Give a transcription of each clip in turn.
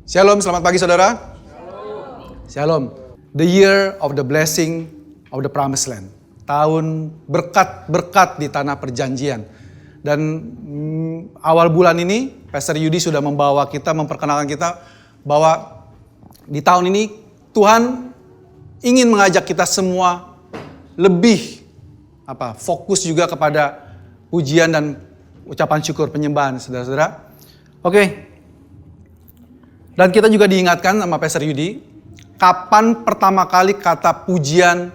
Shalom, selamat pagi saudara. Shalom. The year of the blessing of the promised land. Tahun berkat-berkat di tanah perjanjian. Dan awal bulan ini, Pastor Yudi sudah memperkenalkan kita bahwa di tahun ini Tuhan ingin mengajak kita semua lebih fokus juga kepada pujian dan ucapan syukur penyembahan, saudara-saudara. Oke. Dan kita juga diingatkan sama Pastor Yudi, kapan pertama kali kata pujian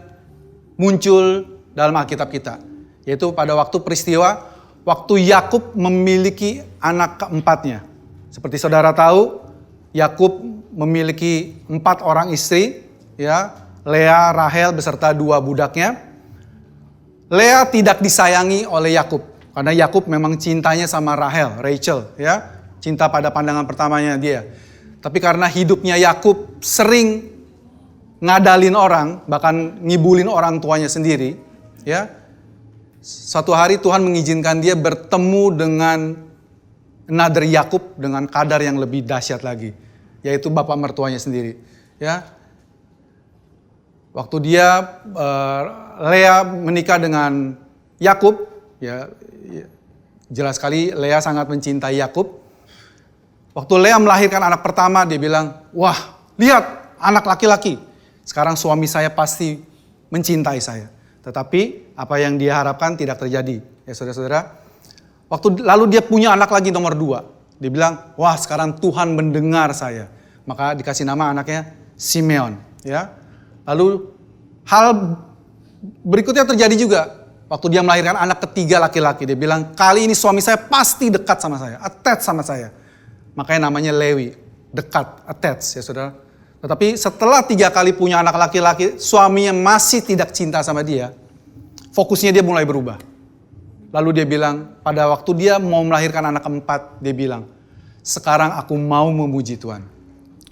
muncul dalam Alkitab kita. Yaitu pada waktu peristiwa, waktu Yakub memiliki anak keempatnya. Seperti saudara tahu, Yakub memiliki 4 orang istri, ya, Lea, Rahel beserta 2 budaknya. Lea tidak disayangi oleh Yakub, karena Yakub memang cintanya sama Rachel, ya, cinta pada pandangan pertamanya dia. Tapi karena hidupnya Yakub sering ngadalin orang, bahkan ngibulin orang tuanya sendiri, ya. Suatu hari Tuhan mengizinkan dia bertemu dengan another Yakub dengan kadar yang lebih dahsyat lagi, yaitu bapak mertuanya sendiri, ya. Waktu dia Lea menikah dengan Yakub, ya, jelas sekali Lea sangat mencintai Yakub. Waktu Lea melahirkan anak pertama, dia bilang, wah, lihat anak laki-laki. Sekarang suami saya pasti mencintai saya. Tetapi apa yang dia harapkan tidak terjadi. Ya saudara-saudara. Lalu dia punya anak lagi nomor 2. Dia bilang, wah sekarang Tuhan mendengar saya. Maka dikasih nama anaknya Simeon. Ya. Lalu hal berikutnya terjadi juga. Waktu dia melahirkan anak ketiga laki-laki. Dia bilang, kali ini suami saya pasti dekat sama saya. Attach sama saya. Makanya namanya Lewi, dekat, attach ya saudara. Tetapi setelah 3 kali punya anak laki-laki, suaminya masih tidak cinta sama dia. Fokusnya dia mulai berubah. Lalu dia bilang, pada waktu dia mau melahirkan anak keempat, dia bilang, sekarang aku mau memuji Tuhan.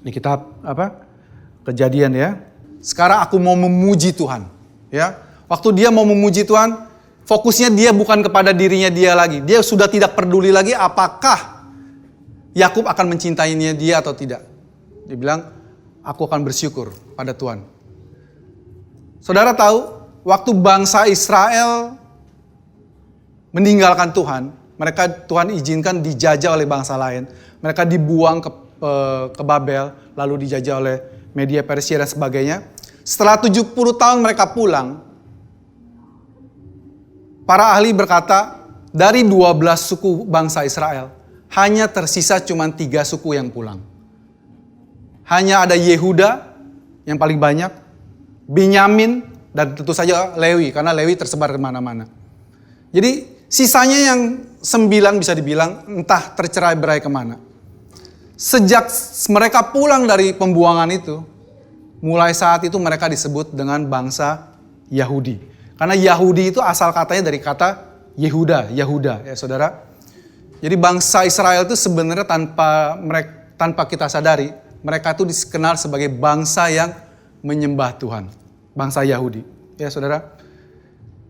Di kitab Kejadian ya. Sekarang aku mau memuji Tuhan. Ya. Waktu dia mau memuji Tuhan, fokusnya dia bukan kepada dirinya dia lagi. Dia sudah tidak peduli lagi apakah Yakub akan mencintainya dia atau tidak. Dia bilang, aku akan bersyukur pada Tuhan. Saudara tahu, waktu bangsa Israel meninggalkan Tuhan, Tuhan izinkan dijajah oleh bangsa lain. Mereka dibuang ke Babel, lalu dijajah oleh Media Persia dan sebagainya. Setelah 70 tahun mereka pulang, para ahli berkata, dari 12 suku bangsa Israel, hanya tersisa cuma 3 suku yang pulang. Hanya ada Yehuda yang paling banyak, Benyamin, dan tentu saja Lewi, karena Lewi tersebar kemana-mana. Jadi sisanya yang 9 bisa dibilang entah tercerai-berai kemana. Sejak mereka pulang dari pembuangan itu, mulai saat itu mereka disebut dengan bangsa Yahudi. Karena Yahudi itu asal katanya dari kata Yehuda ya saudara. Jadi bangsa Israel itu sebenarnya tanpa kita sadari, mereka itu dikenal sebagai bangsa yang menyembah Tuhan. Bangsa Yahudi. Ya saudara.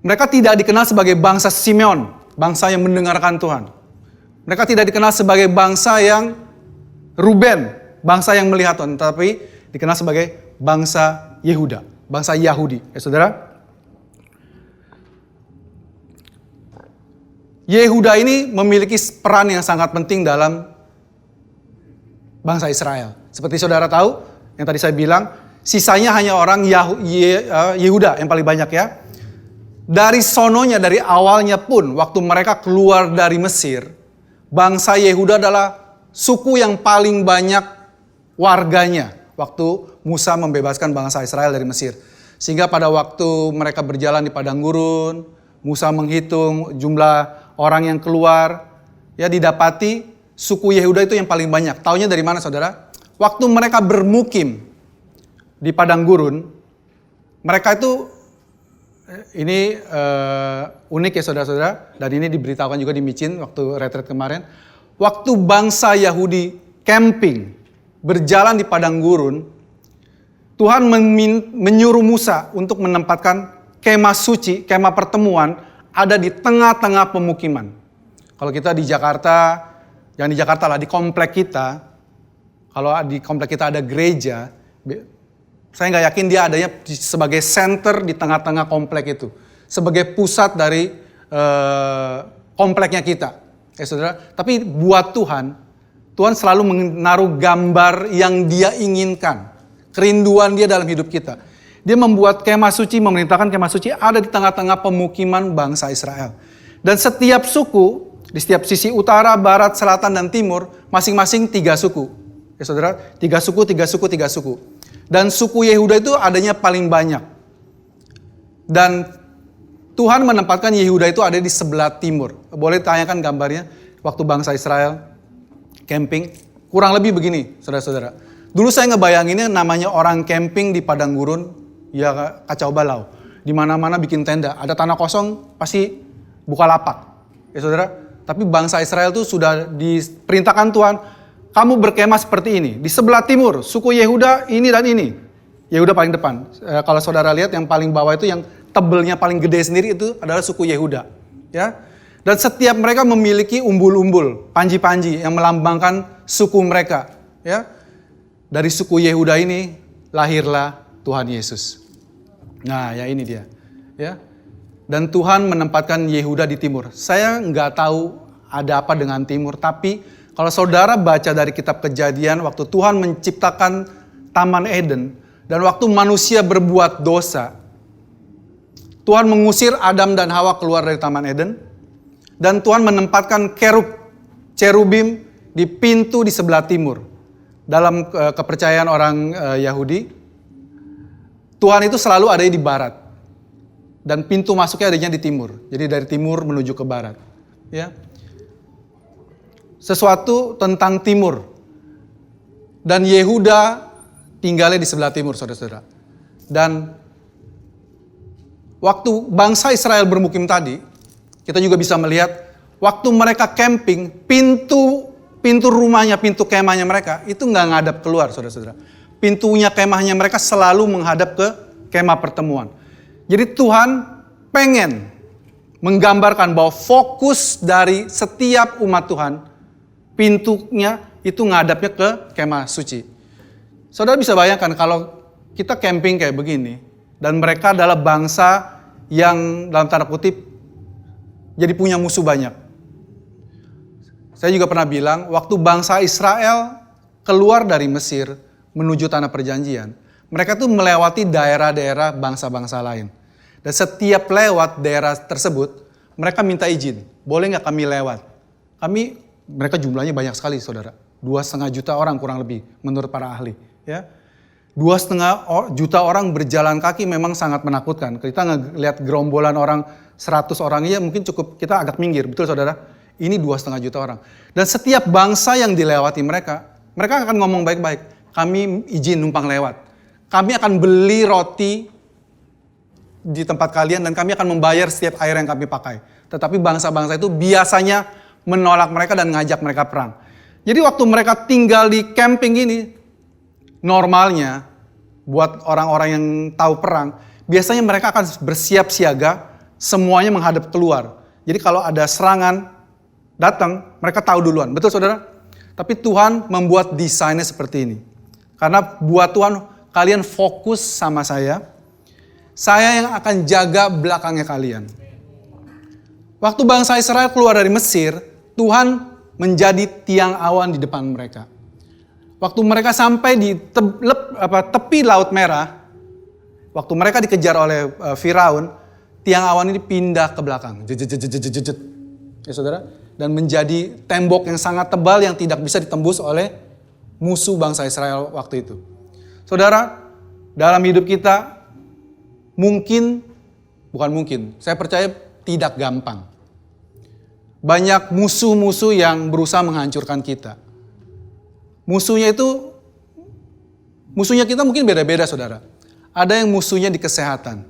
Mereka tidak dikenal sebagai bangsa Simeon, bangsa yang mendengarkan Tuhan. Mereka tidak dikenal sebagai bangsa yang Ruben, bangsa yang melihat Tuhan. Tapi dikenal sebagai bangsa Yehuda, bangsa Yahudi. Ya saudara. Yehuda ini memiliki peran yang sangat penting dalam bangsa Israel. Seperti saudara tahu, yang tadi saya bilang, sisanya hanya orang Yehuda yang paling banyak ya. Dari sononya, dari awalnya pun, waktu mereka keluar dari Mesir, bangsa Yehuda adalah suku yang paling banyak warganya. Waktu Musa membebaskan bangsa Israel dari Mesir. Sehingga pada waktu mereka berjalan di padang gurun, Musa menghitung jumlah orang yang keluar, ya didapati suku Yehuda itu yang paling banyak. Taunya dari mana saudara? Waktu mereka bermukim di padang gurun, mereka itu, ini unik ya saudara-saudara, dan ini diberitahukan juga di Micin waktu retret kemarin. Waktu bangsa Yahudi camping, berjalan di padang gurun, Tuhan menyuruh Musa untuk menempatkan kemah suci, kemah pertemuan, ada di tengah-tengah pemukiman. Kalau kita di Jakarta, jangan di Jakarta lah, di komplek kita, Kalau di komplek kita ada gereja, saya nggak yakin dia adanya sebagai center di tengah-tengah komplek itu. Sebagai pusat dari kompleknya kita. Ya saudara, tapi buat Tuhan selalu menaruh gambar yang dia inginkan. Kerinduan dia dalam hidup kita. Dia membuat kemah suci, memerintahkan kemah suci ada di tengah-tengah pemukiman bangsa Israel. Dan setiap suku, di setiap sisi utara, barat, selatan, dan timur, masing-masing 3 suku. Ya saudara, 3 suku, 3 suku, 3 suku. Dan suku Yehuda itu adanya paling banyak. Dan Tuhan menempatkan Yehuda itu ada di sebelah timur. Boleh tanyakan gambarnya, waktu bangsa Israel camping, kurang lebih begini, saudara-saudara. Dulu saya ngebayanginnya namanya orang camping di padang gurun, ya kacau balau. Di mana-mana bikin tenda, ada tanah kosong pasti buka lapak. Ya saudara, tapi bangsa Israel itu sudah diperintahkan Tuhan, kamu berkemah seperti ini. Di sebelah timur, suku Yehuda ini dan ini. Yehuda paling depan. Kalau saudara lihat yang paling bawah itu yang tebelnya paling gede sendiri itu adalah suku Yehuda. Ya. Dan setiap mereka memiliki umbul-umbul, panji-panji yang melambangkan suku mereka. Ya. Dari suku Yehuda ini lahirlah Tuhan Yesus. Nah, ya ini dia. Ya. Dan Tuhan menempatkan Yehuda di timur. Saya nggak tahu ada apa dengan timur, tapi kalau saudara baca dari kitab Kejadian, waktu Tuhan menciptakan Taman Eden, dan waktu manusia berbuat dosa, Tuhan mengusir Adam dan Hawa keluar dari Taman Eden, dan Tuhan menempatkan cherubim di pintu di sebelah timur. Dalam kepercayaan orang Yahudi, Tuhan itu selalu ada di barat. Dan pintu masuknya adanya di timur. Jadi dari timur menuju ke barat. Ya. Sesuatu tentang timur. Dan Yehuda tinggalnya di sebelah timur, saudara-saudara. Dan waktu bangsa Israel bermukim tadi, kita juga bisa melihat waktu mereka camping, pintu rumahnya, pintu kemahnya mereka itu nggak ngadap keluar, saudara-saudara. Pintunya kemahnya mereka selalu menghadap ke kemah pertemuan. Jadi Tuhan pengen menggambarkan bahwa fokus dari setiap umat Tuhan, pintunya itu ngadapnya ke kemah suci. Saudara bisa bayangkan kalau kita camping kayak begini, dan mereka adalah bangsa yang dalam tanda kutip jadi punya musuh banyak. Saya juga pernah bilang, waktu bangsa Israel keluar dari Mesir menuju tanah perjanjian, mereka tuh melewati daerah-daerah bangsa-bangsa lain. Dan setiap lewat daerah tersebut, mereka minta izin. Boleh nggak kami lewat? Mereka jumlahnya banyak sekali, saudara. 2,5 juta orang kurang lebih, menurut para ahli. Ya, 2,5 juta orang berjalan kaki memang sangat menakutkan. Kita ngelihat gerombolan orang 100 orang, ya mungkin cukup kita agak minggir, betul saudara? Ini 2,5 juta orang. Dan setiap bangsa yang dilewati mereka akan ngomong baik-baik. Kami izin numpang lewat. Kami akan beli roti di tempat kalian dan kami akan membayar setiap air yang kami pakai. Tetapi bangsa-bangsa itu biasanya menolak mereka dan ngajak mereka perang. Jadi waktu mereka tinggal di camping ini, normalnya buat orang-orang yang tahu perang, biasanya mereka akan bersiap siaga, semuanya menghadap keluar. Jadi kalau ada serangan datang, mereka tahu duluan. Betul saudara? Tapi Tuhan membuat desainnya seperti ini. Karena buat Tuhan, kalian fokus sama saya yang akan jaga belakangnya kalian. Waktu bangsa Israel keluar dari Mesir, Tuhan menjadi tiang awan di depan mereka. Waktu mereka sampai di tepi Laut Merah, waktu mereka dikejar oleh Firaun, tiang awan ini pindah ke belakang. Ya saudara? Dan menjadi tembok yang sangat tebal yang tidak bisa ditembus oleh musuh bangsa Israel waktu itu. Saudara, dalam hidup kita saya percaya tidak gampang. Banyak musuh-musuh yang berusaha menghancurkan kita. Musuhnya kita mungkin beda-beda saudara. Ada yang musuhnya di kesehatan.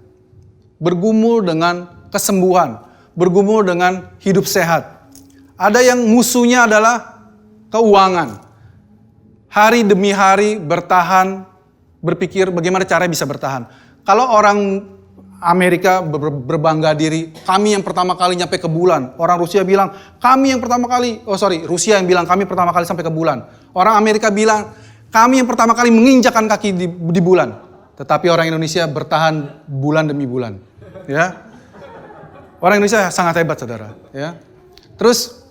Bergumul dengan kesembuhan. Bergumul dengan hidup sehat. Ada yang musuhnya adalah keuangan. Hari demi hari bertahan, berpikir bagaimana caranya bisa bertahan. Kalau orang Amerika berbangga diri, kami yang pertama kali nyampe ke bulan. Orang Rusia bilang, Rusia yang bilang kami pertama kali sampai ke bulan. Orang Amerika bilang, Kami yang pertama kali menginjakkan kaki di bulan. Tetapi orang Indonesia bertahan bulan demi bulan. Ya. Orang Indonesia sangat hebat, saudara. Ya. Terus,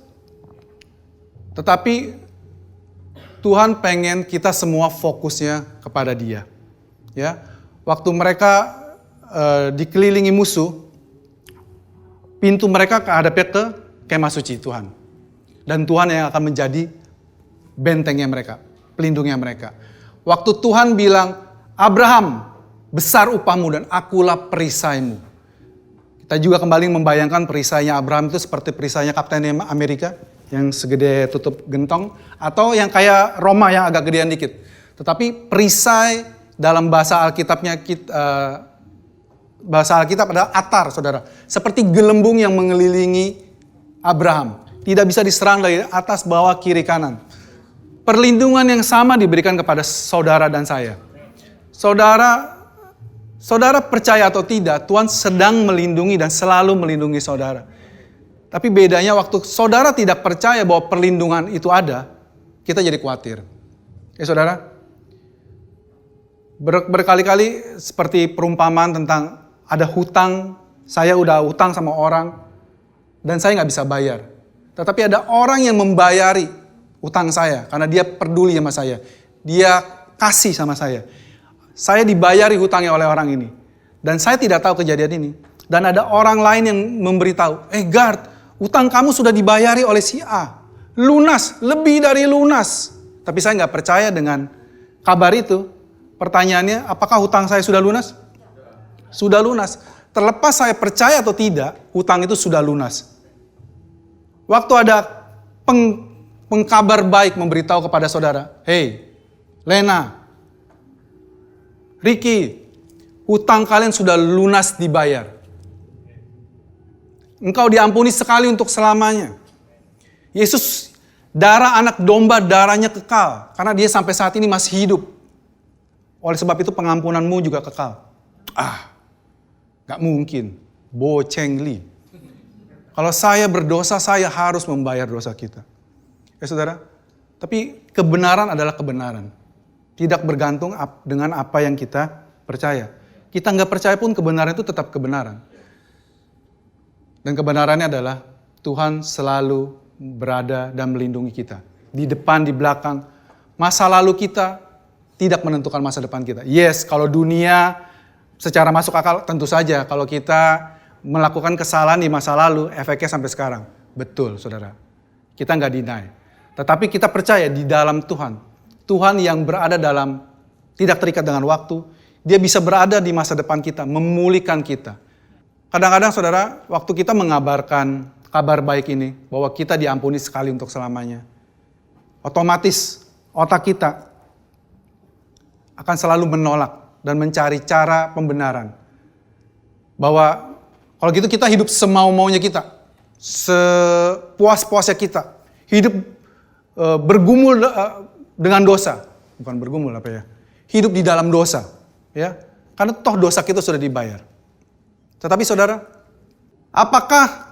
tetapi Tuhan pengen kita semua fokusnya kepada Dia. Ya. Waktu mereka dikelilingi musuh, pintu mereka hadapnya ke kemah suci Tuhan. Dan Tuhan yang akan menjadi bentengnya mereka, pelindungnya mereka. Waktu Tuhan bilang, Abraham, besar upahmu dan akulah perisaimu. Kita juga kembali membayangkan perisainya Abraham itu seperti perisainya Kapten Amerika yang segede tutup gentong, atau yang kayak Roma yang agak gedean dikit. Tetapi perisai dalam bahasa Alkitabnya, bahasa Alkitab adalah atar, saudara. Seperti gelembung yang mengelilingi Abraham. Tidak bisa diserang dari atas, bawah, kiri, kanan. Perlindungan yang sama diberikan kepada saudara dan saya. Saudara percaya atau tidak, Tuhan sedang melindungi dan selalu melindungi saudara. Tapi bedanya waktu saudara tidak percaya bahwa perlindungan itu ada, kita jadi khawatir. Saudara, berkali-kali seperti perumpamaan tentang ada hutang, saya udah hutang sama orang, dan saya nggak bisa bayar. Tetapi ada orang yang membayari hutang saya, karena dia peduli sama saya. Dia kasih sama saya. Saya dibayari hutangnya oleh orang ini. Dan saya tidak tahu kejadian ini. Dan ada orang lain yang memberitahu, Gard, hutang kamu sudah dibayari oleh si A. Lunas, lebih dari lunas. Tapi saya nggak percaya dengan kabar itu. Pertanyaannya, apakah hutang saya sudah lunas? Sudah lunas. Terlepas saya percaya atau tidak, hutang itu sudah lunas. Waktu ada pengkabar baik memberitahu kepada saudara, hey, Lena, Ricky, hutang kalian sudah lunas dibayar. Engkau diampuni sekali untuk selamanya. Yesus, darah anak domba, darahnya kekal. Karena dia sampai saat ini masih hidup. Oleh sebab itu pengampunanmu juga kekal. Gak mungkin. Bocengli. Kalau saya berdosa, saya harus membayar dosa kita. Saudara, tapi kebenaran adalah kebenaran. Tidak bergantung dengan apa yang kita percaya. Kita nggak percaya pun kebenaran itu tetap kebenaran. Dan kebenarannya adalah Tuhan selalu berada dan melindungi kita. Di depan, di belakang. Masa lalu kita tidak menentukan masa depan kita. Yes, kalau dunia secara masuk akal tentu saja. Kalau kita melakukan kesalahan di masa lalu, efeknya sampai sekarang. Betul, saudara. Kita nggak deny. Tetapi kita percaya di dalam Tuhan. Tuhan yang berada dalam, tidak terikat dengan waktu. Dia bisa berada di masa depan kita, memulihkan kita. Kadang-kadang saudara, waktu kita mengabarkan kabar baik ini, bahwa kita diampuni sekali untuk selamanya. Otomatis otak kita akan selalu menolak dan mencari cara pembenaran. Bahwa kalau gitu kita hidup semau-maunya kita, sepuas-puasnya kita, hidup bergumul dengan dosa, bukan bergumul hidup di dalam dosa, ya, karena toh dosa kita sudah dibayar. Tetapi saudara, apakah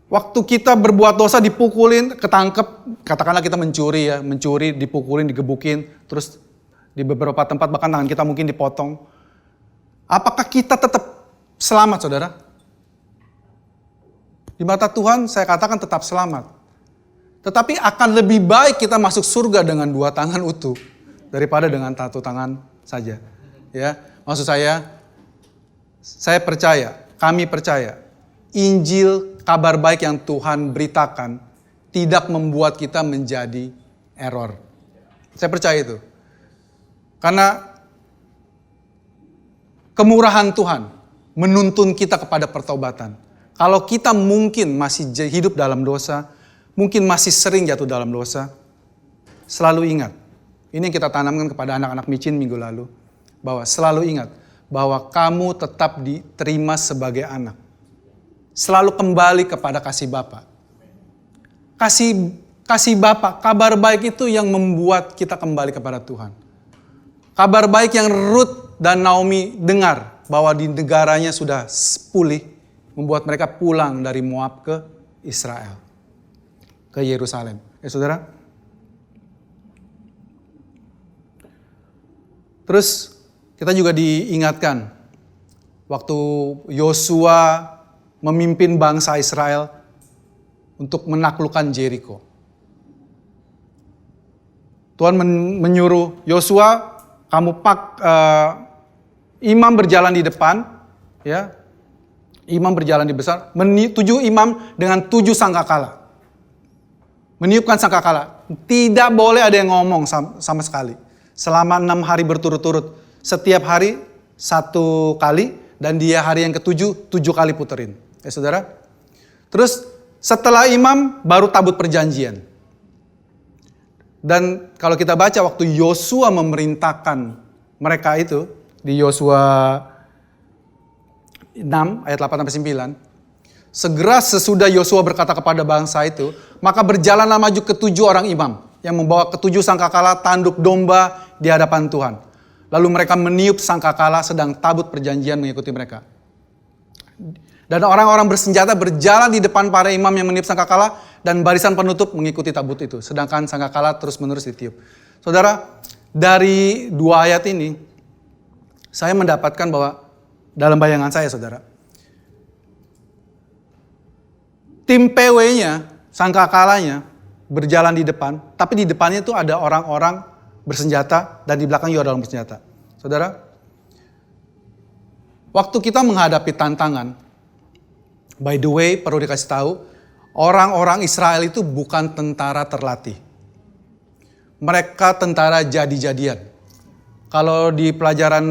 waktu kita berbuat dosa dipukulin, ketangkep, katakanlah kita mencuri, dipukulin, digebukin, terus di beberapa tempat bahkan tangan kita mungkin dipotong, apakah kita tetap selamat, saudara? Di mata Tuhan saya katakan tetap selamat. Tetapi akan lebih baik kita masuk surga dengan 2 tangan utuh daripada dengan 1 tangan saja. Ya, maksud saya percaya, kami percaya, Injil kabar baik yang Tuhan beritakan tidak membuat kita menjadi error. Saya percaya itu. Karena kemurahan Tuhan menuntun kita kepada pertobatan. Kalau kita mungkin masih hidup dalam dosa, mungkin masih sering jatuh dalam dosa, selalu ingat. Ini yang kita tanamkan kepada anak-anak micin minggu lalu. Bahwa selalu ingat, bahwa kamu tetap diterima sebagai anak. Selalu kembali kepada kasih Bapa. Kasih Bapa, kabar baik itu yang membuat kita kembali kepada Tuhan. Kabar baik yang Ruth dan Naomi dengar, bahwa di negaranya sudah pulih, membuat mereka pulang dari Moab ke Israel, ke Yerusalem. Saudara, Terus kita juga diingatkan waktu Yosua memimpin bangsa Israel untuk menaklukkan Jericho. Tuhan menyuruh Yosua, kamu imam berjalan di depan, ya. Imam berjalan di besar, 7 imam dengan 7 sangkakala. Meniupkan sangkakala. Tidak boleh ada yang ngomong sama sekali. Selama 6 hari berturut-turut. Setiap hari 1 kali, dan dia hari yang ke-7, 7 kali puterin. Ya saudara. Terus setelah imam baru tabut perjanjian. Dan kalau kita baca waktu Yosua memerintahkan mereka itu, di Yosua 6 ayat 8-9, segera sesudah Yosua berkata kepada bangsa itu, maka berjalanlah maju ke-7 orang imam yang membawa ke-7 sangkakala tanduk domba di hadapan Tuhan. Lalu mereka meniup sangkakala, sedang tabut perjanjian mengikuti mereka. Dan orang-orang bersenjata berjalan di depan para imam yang meniup sangkakala, dan barisan penutup mengikuti tabut itu. Sedangkan sangkakala terus-menerus ditiup. Saudara, dari 2 ayat ini, saya mendapatkan bahwa dalam bayangan saya, saudara, tim PW-nya, sangkakalanya berjalan di depan, tapi di depannya itu ada orang-orang bersenjata dan di belakang juga ada orang bersenjata. Saudara, waktu kita menghadapi tantangan, by the way, perlu dikasih tahu, orang-orang Israel itu bukan tentara terlatih. Mereka tentara jadi-jadian. Kalau di pelajaran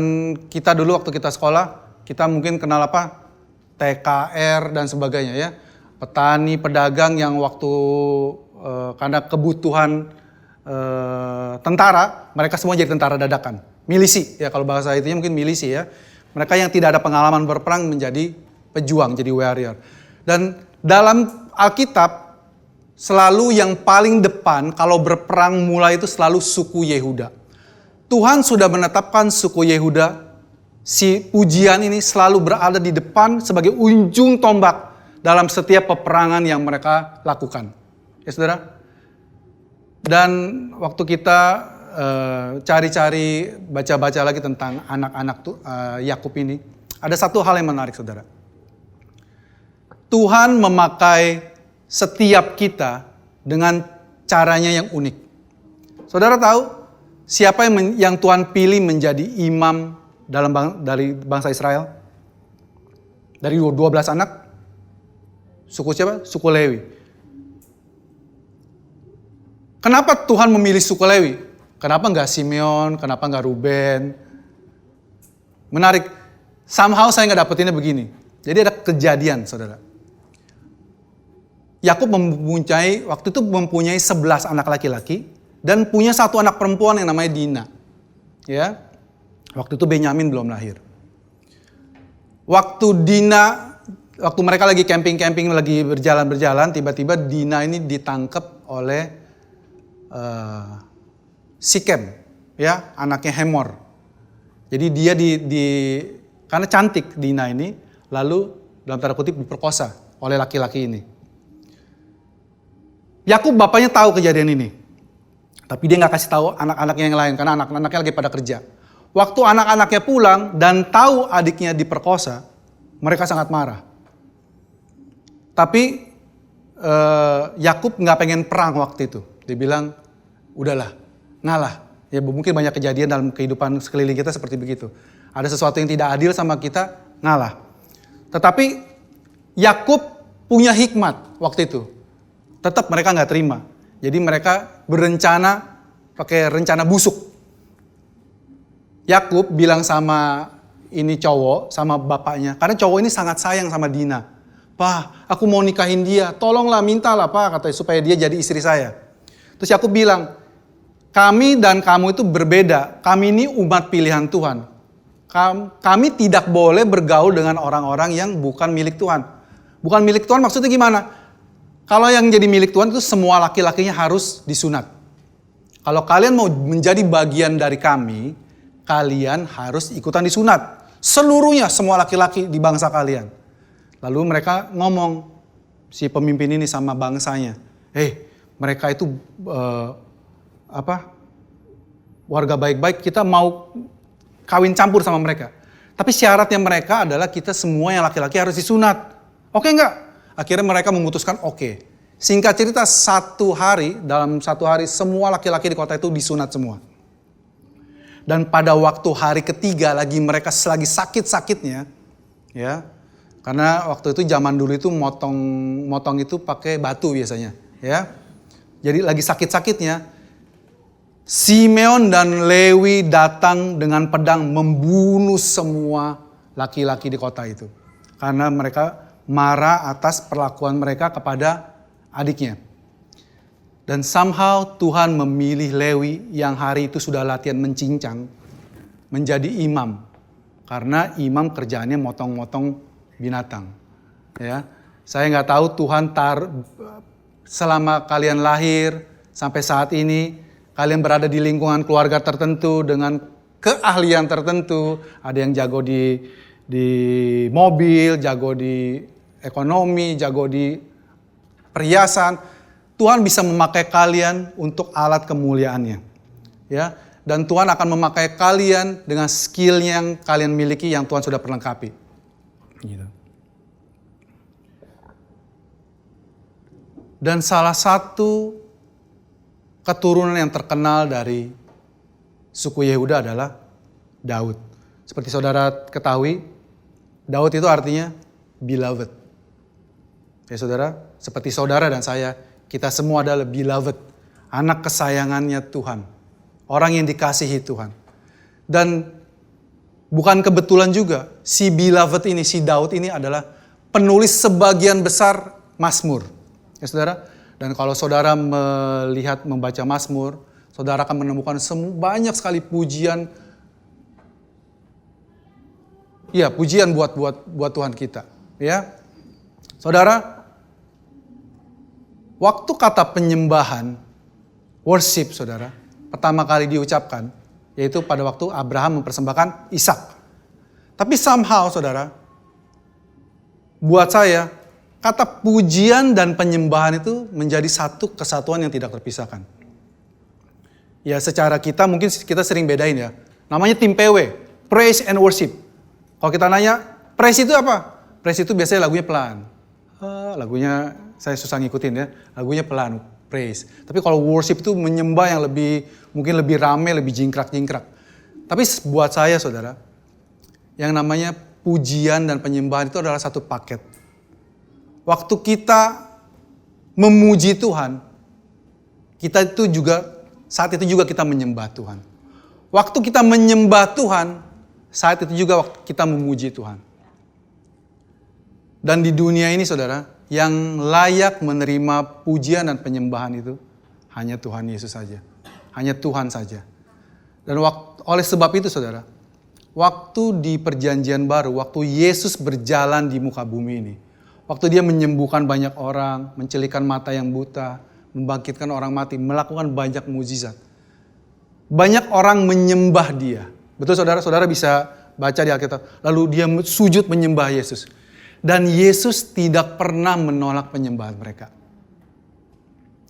kita dulu waktu kita sekolah, kita mungkin kenal apa? TKR dan sebagainya ya. Petani, pedagang yang waktu karena kebutuhan tentara, mereka semua jadi tentara dadakan. Milisi, ya kalau bahasa itu mungkin milisi ya. Mereka yang tidak ada pengalaman berperang menjadi pejuang, jadi warrior. Dan dalam Alkitab, selalu yang paling depan kalau berperang mulai itu selalu suku Yehuda. Tuhan sudah menetapkan suku Yehuda, si pujian ini selalu berada di depan sebagai ujung tombak dalam setiap peperangan yang mereka lakukan. Ya saudara? Dan waktu kita cari-cari, baca-baca lagi tentang anak-anak Yakub ini, ada satu hal yang menarik saudara. Tuhan memakai setiap kita dengan caranya yang unik. Saudara tahu siapa yang Tuhan pilih menjadi imam dari bangsa Israel? Dari 12 anak? Suku siapa? Suku Lewi. Kenapa Tuhan memilih suku Lewi? Kenapa enggak Simeon? Kenapa enggak Ruben? Menarik. Somehow saya enggak dapetinnya begini. Jadi ada kejadian, saudara. Yakub waktu itu mempunyai 11 anak laki-laki dan punya 1 anak perempuan yang namanya Dina. Ya. Waktu itu Benyamin belum lahir. Waktu mereka lagi camping-camping, lagi berjalan-berjalan, tiba-tiba Dina ini ditangkap oleh Sikem, ya, anaknya Hemor. Jadi dia karena cantik Dina ini, lalu dalam tanda kutip diperkosa oleh laki-laki ini. Yakub bapaknya tahu kejadian ini, tapi dia nggak kasih tahu anak-anaknya yang lain karena anak-anaknya lagi pada kerja. Waktu anak-anaknya pulang dan tahu adiknya diperkosa, mereka sangat marah. Tapi Yakub nggak pengen perang waktu itu. Dia bilang, udahlah, ngalah. Ya mungkin banyak kejadian dalam kehidupan sekeliling kita seperti begitu. Ada sesuatu yang tidak adil sama kita, ngalah. Tetapi Yakub punya hikmat waktu itu. Tetap mereka nggak terima. Jadi mereka berencana pakai rencana busuk. Yakub bilang sama ini cowok, sama bapaknya. Karena cowok ini sangat sayang sama Dina. Pak, aku mau nikahin dia. Tolonglah, mintalah Pak, katanya, supaya dia jadi istri saya. Terus Yakub bilang, kami dan kamu itu berbeda. Kami ini umat pilihan Tuhan. Kami tidak boleh bergaul dengan orang-orang yang bukan milik Tuhan. Bukan milik Tuhan maksudnya gimana? Kalau yang jadi milik Tuhan itu semua laki-lakinya harus disunat. Kalau kalian mau menjadi bagian dari kami, kalian harus ikutan disunat. Seluruhnya, semua laki-laki di bangsa kalian. Lalu mereka ngomong, si pemimpin ini sama bangsanya. Mereka itu warga baik-baik, kita mau kawin campur sama mereka. Tapi syaratnya mereka adalah kita semua yang laki-laki harus disunat. Oke enggak? Akhirnya mereka memutuskan oke. Singkat cerita dalam satu hari semua laki-laki di kota itu disunat semua. Dan pada waktu hari ketiga mereka lagi sakit-sakitnya, ya, karena waktu itu zaman dulu itu motong itu pakai batu biasanya, ya. Jadi lagi sakit-sakitnya, Simeon dan Lewi datang dengan pedang membunuh semua laki-laki di kota itu. Karena mereka marah atas perlakuan mereka kepada adiknya. Dan somehow Tuhan memilih Lewi yang hari itu sudah latihan mencincang menjadi imam. Karena imam kerjaannya motong-motong binatang. Ya, saya nggak tahu Tuhan selama kalian lahir sampai saat ini kalian berada di lingkungan keluarga tertentu dengan keahlian tertentu. Ada yang jago di mobil, jago di ekonomi, jago di perhiasan. Tuhan bisa memakai kalian untuk alat kemuliaannya. Ya, dan Tuhan akan memakai kalian dengan skill yang kalian miliki yang Tuhan sudah perlengkapi. Gitu. Dan salah satu keturunan yang terkenal dari suku Yehuda adalah Daud. Seperti saudara ketahui, Daud itu artinya beloved. Ya saudara, seperti saudara dan saya, kita semua adalah beloved, anak kesayangannya Tuhan, orang yang dikasihi Tuhan. Dan bukan kebetulan juga, si beloved ini, si Daud ini adalah penulis sebagian besar Mazmur. Ya saudara, dan kalau saudara membaca Mazmur, saudara akan menemukan banyak sekali pujian. Iya, pujian buat Tuhan kita. Ya, saudara, waktu kata penyembahan, worship saudara, pertama kali diucapkan, yaitu pada waktu Abraham mempersembahkan Ishak. Tapi somehow saudara, buat saya, kata pujian dan penyembahan itu menjadi satu kesatuan yang tidak terpisahkan. Ya secara kita mungkin kita sering bedain ya, namanya tim PW, praise and worship. Kalau kita nanya, praise itu apa? Praise itu biasanya lagunya pelan. Lagunya saya susah ngikutin ya, lagunya pelan, praise. Tapi kalau worship itu menyembah yang mungkin lebih rame, lebih jingkrak-jingkrak. Tapi buat saya saudara, yang namanya pujian dan penyembahan itu adalah satu paket. Waktu kita memuji Tuhan, saat itu juga kita menyembah Tuhan. Waktu kita menyembah Tuhan, saat itu juga waktu kita memuji Tuhan. Dan di dunia ini saudara, yang layak menerima pujian dan penyembahan itu hanya Tuhan Yesus saja. Hanya Tuhan saja. Dan oleh sebab itu saudara, waktu di perjanjian baru, waktu Yesus berjalan di muka bumi ini, waktu dia menyembuhkan banyak orang, mencelikan mata yang buta, membangkitkan orang mati, melakukan banyak mukjizat. Banyak orang menyembah dia. Betul saudara? Saudara bisa baca di Alkitab. Lalu dia sujud menyembah Yesus. Dan Yesus tidak pernah menolak penyembahan mereka.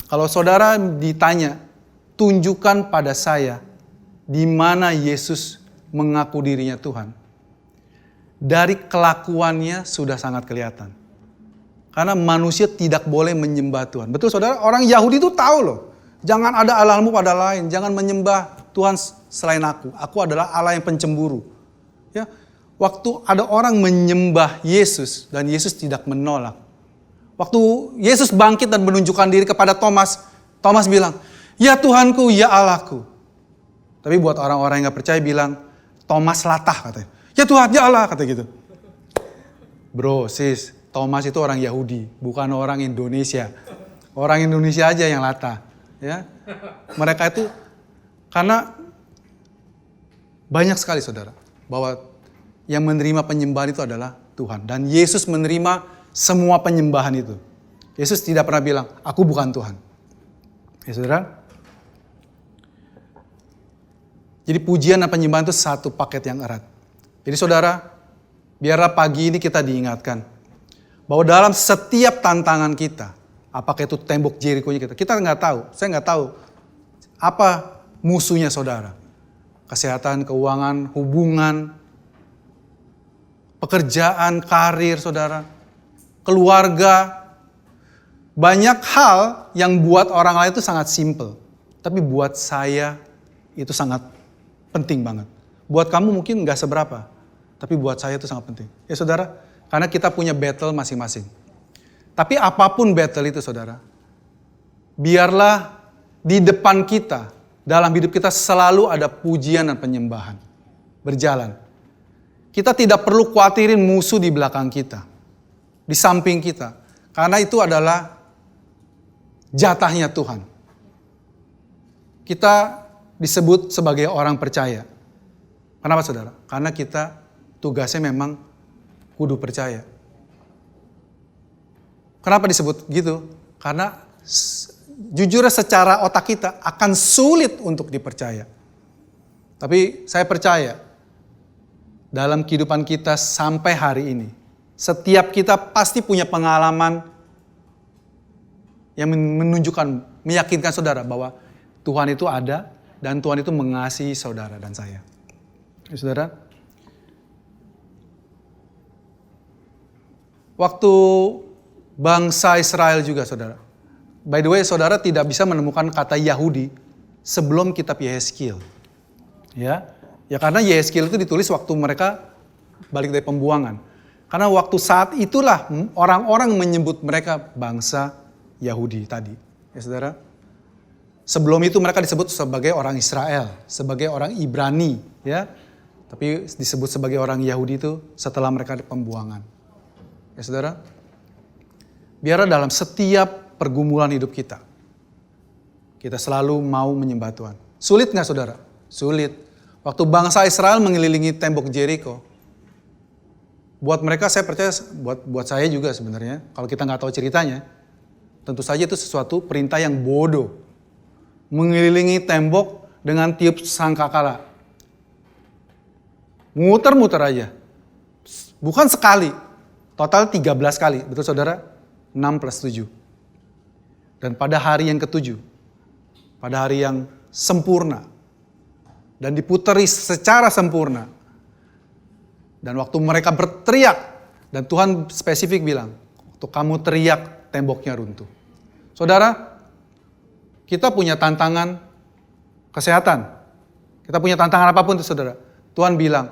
Kalau saudara ditanya, tunjukkan pada saya di mana Yesus mengaku dirinya Tuhan. Dari kelakuannya sudah sangat kelihatan. Karena manusia tidak boleh menyembah Tuhan. Betul saudara? Orang Yahudi itu tahu loh. Jangan ada Allahmu pada lain. Jangan menyembah Tuhan selain aku. Aku adalah Allah yang pencemburu. Ya. Waktu ada orang menyembah Yesus dan Yesus tidak menolak. Waktu Yesus bangkit dan menunjukkan diri kepada Thomas, Thomas bilang, ya Tuhanku, ya Allahku. Tapi buat orang-orang yang gak percaya bilang, Thomas latah katanya. Ya Tuhan, ya Allah, kata gitu. Bro, sis, Thomas itu orang Yahudi, bukan orang Indonesia. Orang Indonesia aja yang latah. Ya. Mereka itu, karena banyak sekali saudara, bahwa yang menerima penyembahan itu adalah Tuhan. Dan Yesus menerima semua penyembahan itu. Yesus tidak pernah bilang, aku bukan Tuhan. Ya saudara. Jadi pujian dan penyembahan itu satu paket yang erat. Jadi saudara, biarlah pagi ini kita diingatkan. Bahwa dalam setiap tantangan kita, apakah itu tembok Jeriko-nya kita nggak tahu. Saya nggak tahu apa musuhnya saudara. kesehatan, keuangan, hubungan, pekerjaan, karir saudara, keluarga. Banyak hal yang buat orang lain itu sangat simple. Tapi buat saya itu sangat penting banget. Buat kamu mungkin gak seberapa. Tapi buat saya itu sangat penting. Ya saudara, karena kita punya battle masing-masing. Tapi apapun battle itu saudara, biarlah di depan kita, dalam hidup kita selalu ada pujian dan penyembahan. Berjalan. Kita tidak perlu khawatirin musuh di belakang kita. Di samping kita. Karena itu adalah jatahnya Tuhan. Kita disebut sebagai orang percaya. Kenapa saudara? Karena kita tugasnya memang kudu percaya. Kenapa disebut gitu? Karena jujur secara otak kita akan sulit untuk dipercaya. Tapi saya percaya dalam kehidupan kita sampai hari ini, setiap kita pasti punya pengalaman yang menunjukkan, meyakinkan saudara bahwa Tuhan itu ada dan Tuhan itu mengasihi saudara dan saya. Ya, saudara, waktu bangsa Israel juga saudara. By the way, saudara tidak bisa menemukan kata Yahudi sebelum kitab Yehezkiel. Ya karena Yehezkiel itu ditulis waktu mereka balik dari pembuangan. Karena waktu saat itulah orang-orang menyebut mereka bangsa Yahudi tadi. Ya saudara. Sebelum itu mereka disebut sebagai orang Israel, sebagai orang Ibrani, ya. Tapi disebut sebagai orang Yahudi itu setelah mereka di pembuangan. Ya saudara. Biarlah dalam setiap pergumulan hidup kita selalu mau menyembah Tuhan. Sulit gak saudara? Sulit. Waktu bangsa Israel mengelilingi tembok Jericho, buat mereka saya percaya, buat saya juga sebenarnya, kalau kita gak tahu ceritanya, tentu saja itu sesuatu perintah yang bodoh. Mengelilingi tembok dengan tiup sangkakala. Muter-muter aja. Bukan sekali. Total 13 kali. Betul saudara? 6 plus 7. Dan pada hari yang ketujuh, pada hari yang sempurna, dan diputeri secara sempurna. Dan waktu mereka berteriak, dan Tuhan spesifik bilang, waktu kamu teriak, temboknya runtuh. Saudara, kita punya tantangan kesehatan. Kita punya tantangan apapun itu saudara. Tuhan bilang,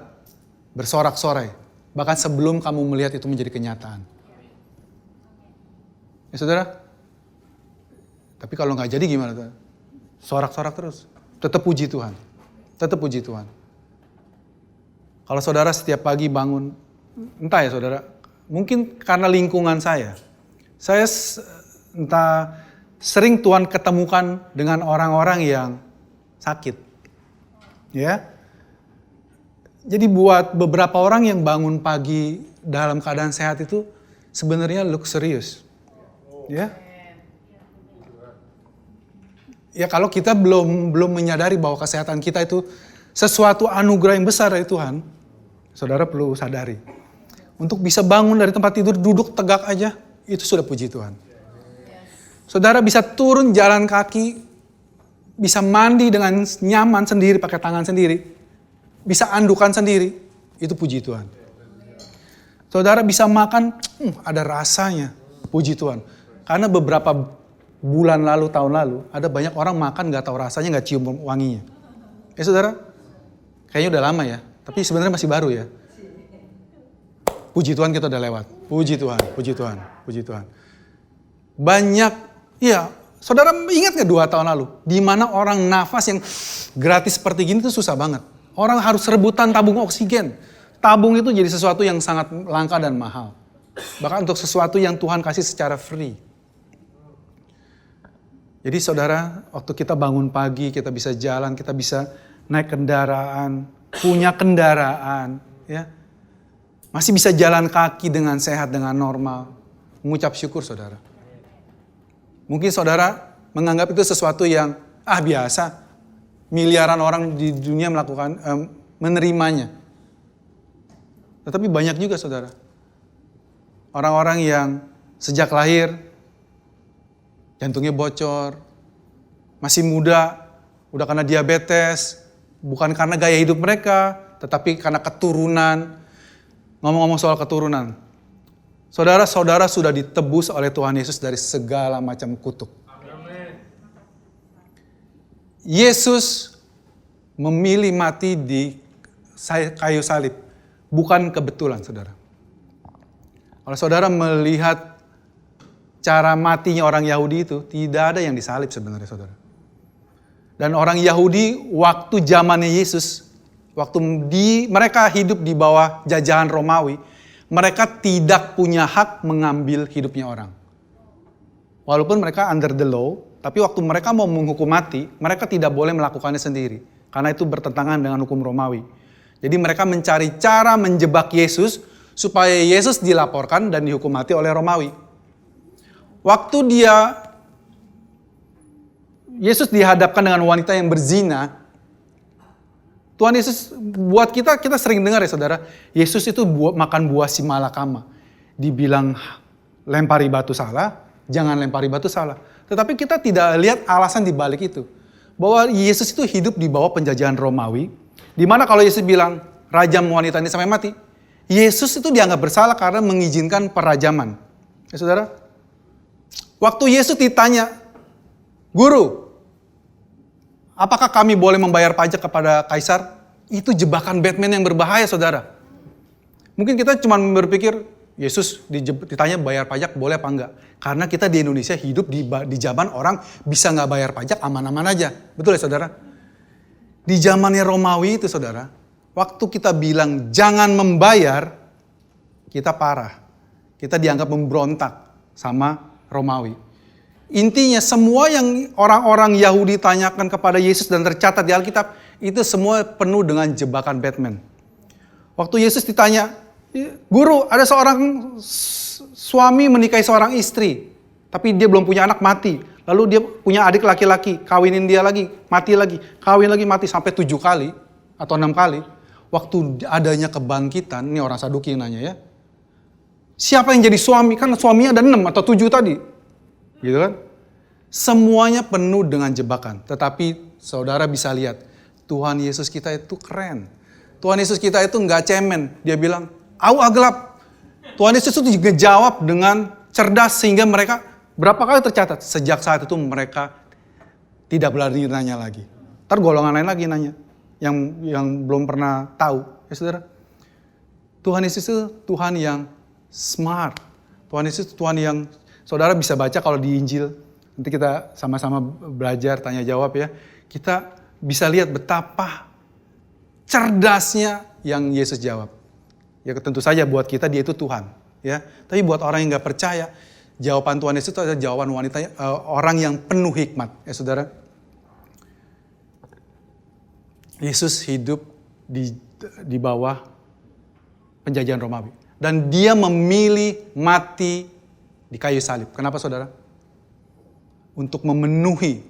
bersorak-sorai. Bahkan sebelum kamu melihat itu menjadi kenyataan. Ya saudara. Tapi kalau gak jadi gimana tuh? Sorak-sorak terus. Tetap puji Tuhan. Tetap puji Tuhan. Kalau saudara setiap pagi bangun, entah ya saudara, mungkin karena lingkungan saya entah sering Tuhan ketemukan dengan orang-orang yang sakit. Ya. Jadi buat beberapa orang yang bangun pagi dalam keadaan sehat itu sebenarnya luxurious. Ya. Ya kalau kita belum menyadari bahwa kesehatan kita itu sesuatu anugerah yang besar dari Tuhan, saudara perlu sadari. Untuk bisa bangun dari tempat tidur, duduk tegak aja, itu sudah puji Tuhan. Saudara bisa turun jalan kaki, bisa mandi dengan nyaman sendiri, pakai tangan sendiri, bisa andukan sendiri, itu puji Tuhan. Saudara bisa makan, ada rasanya, puji Tuhan. Karena beberapa bulan lalu, tahun lalu, ada banyak orang makan gak tahu rasanya, gak cium wanginya. Ya saudara, kayaknya udah lama ya, tapi sebenarnya masih baru ya. Puji Tuhan kita udah lewat. Puji Tuhan, puji Tuhan, puji Tuhan. Banyak, ya saudara ingat gak 2 tahun lalu? Di mana orang nafas yang gratis seperti gini tuh susah banget. Orang harus rebutan tabung oksigen. Tabung itu jadi sesuatu yang sangat langka dan mahal. Bahkan untuk sesuatu yang Tuhan kasih secara free. Jadi saudara, waktu kita bangun pagi, kita bisa jalan, kita bisa naik kendaraan, punya kendaraan, ya, masih bisa jalan kaki dengan sehat, dengan normal, mengucap syukur saudara. Mungkin saudara menganggap itu sesuatu yang biasa, miliaran orang di dunia menerimanya. Tetapi banyak juga saudara, orang-orang yang sejak lahir jantungnya bocor, masih muda, udah kena diabetes, Bukan karena gaya hidup mereka, tetapi karena keturunan. Ngomong-ngomong soal keturunan, saudara-saudara sudah ditebus oleh Tuhan Yesus dari segala macam kutuk. Yesus memilih mati di kayu salib, bukan kebetulan, saudara. Kalau saudara melihat cara matinya orang Yahudi itu, tidak ada yang disalib sebenarnya, saudara. Dan orang Yahudi waktu zamannya Yesus, waktu mereka hidup di bawah jajahan Romawi, mereka tidak punya hak mengambil hidupnya orang. Walaupun mereka under the law, tapi waktu mereka mau menghukum mati, mereka tidak boleh melakukannya sendiri. Karena itu bertentangan dengan hukum Romawi. Jadi mereka mencari cara menjebak Yesus, supaya Yesus dilaporkan dan dihukum mati oleh Romawi. Waktu Yesus dihadapkan dengan wanita yang berzina, Tuhan Yesus buat kita sering dengar ya saudara, Yesus itu makan buah si malakama. Dibilang lempari batu salah, jangan lempari batu salah. Tetapi kita tidak lihat alasan di balik itu. Bahwa Yesus itu hidup di bawah penjajahan Romawi, di mana kalau Yesus bilang rajam wanita ini sampai mati, Yesus itu dianggap bersalah karena mengizinkan perajaman. Ya saudara, waktu Yesus ditanya, Guru, apakah kami boleh membayar pajak kepada Kaisar? Itu jebakan Batman yang berbahaya, saudara. Mungkin kita cuma berpikir, Yesus ditanya bayar pajak boleh apa enggak. Karena kita di Indonesia hidup di zaman orang bisa nggak bayar pajak aman-aman aja. Betul ya saudara? Di zamannya Romawi itu saudara, waktu kita bilang jangan membayar, kita parah. Kita dianggap memberontak sama Romawi. Intinya semua yang orang-orang Yahudi tanyakan kepada Yesus dan tercatat di Alkitab, itu semua penuh dengan jebakan Batman. Waktu Yesus ditanya, Guru, ada seorang suami menikahi seorang istri, tapi dia belum punya anak, mati. Lalu dia punya adik laki-laki, kawinin dia lagi, mati lagi, kawin lagi, mati sampai 7 kali atau 6 kali. Waktu adanya kebangkitan, ini orang Saduki yang nanya ya, siapa yang jadi suami? Kan suaminya ada 6 atau 7 tadi. Gitu kan? Semuanya penuh dengan jebakan. Tetapi saudara bisa lihat, Tuhan Yesus kita itu keren. Tuhan Yesus kita itu nggak cemen. Dia bilang, au aglap. Tuhan Yesus itu juga jawab dengan cerdas sehingga mereka berapa kali tercatat. Sejak saat itu mereka tidak berani nanya lagi. Ntar golongan lain lagi nanya. Yang belum pernah tahu. Ya saudara. Tuhan Yesus itu Tuhan yang smart. Tuhan Yesus itu Tuhan yang saudara bisa baca kalau di Injil. Nanti kita sama-sama belajar, tanya jawab ya. Kita bisa lihat betapa cerdasnya yang Yesus jawab. Ya tentu saja buat kita dia itu Tuhan. Ya. Tapi buat orang yang gak percaya, jawaban Tuhan Yesus itu adalah jawaban wanita, orang yang penuh hikmat. Ya saudara. Yesus hidup di bawah penjajahan Romawi. Dan dia memilih mati di kayu salib. Kenapa saudara? Untuk memenuhi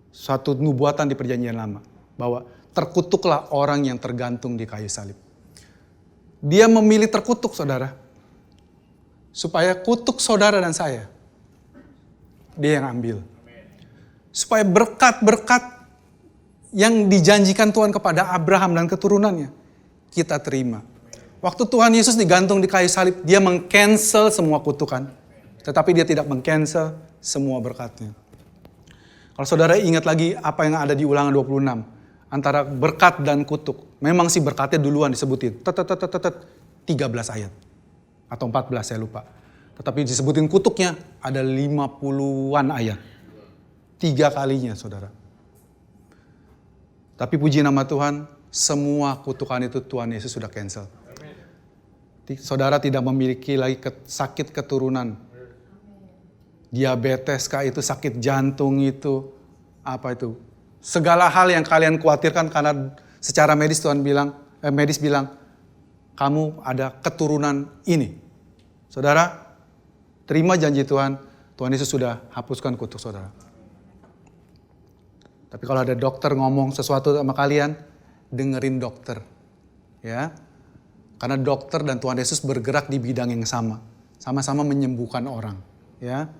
suatu nubuatan di perjanjian lama. Bahwa terkutuklah orang yang tergantung di kayu salib. Dia memilih terkutuk saudara. Supaya kutuk saudara dan saya. Dia yang ambil. Supaya berkat-berkat yang dijanjikan Tuhan kepada Abraham dan keturunannya. Kita terima. Waktu Tuhan Yesus digantung di kayu salib, dia meng-cancel semua kutukan. Tetapi dia tidak meng-cancel semua berkatnya. Kalau saudara ingat lagi apa yang ada di Ulangan 26. Antara berkat dan kutuk. Memang sih berkatnya duluan disebutin. 13 ayat. Atau 14 saya lupa. Tetapi disebutin kutuknya ada 50-an ayat. 3 kalinya saudara. Tapi puji nama Tuhan, semua kutukan itu Tuhan Yesus sudah cancel. Saudara tidak memiliki lagi sakit keturunan. Diabetes kah itu, sakit jantung itu, apa itu. Segala hal yang kalian khawatirkan karena secara medis Tuhan bilang, kamu ada keturunan ini. Saudara, terima janji Tuhan, Tuhan Yesus sudah hapuskan kutuk saudara. Tapi kalau ada dokter ngomong sesuatu sama kalian, dengerin dokter. Ya. Karena dokter dan Tuhan Yesus bergerak di bidang yang sama. Sama-sama menyembuhkan orang. Ya.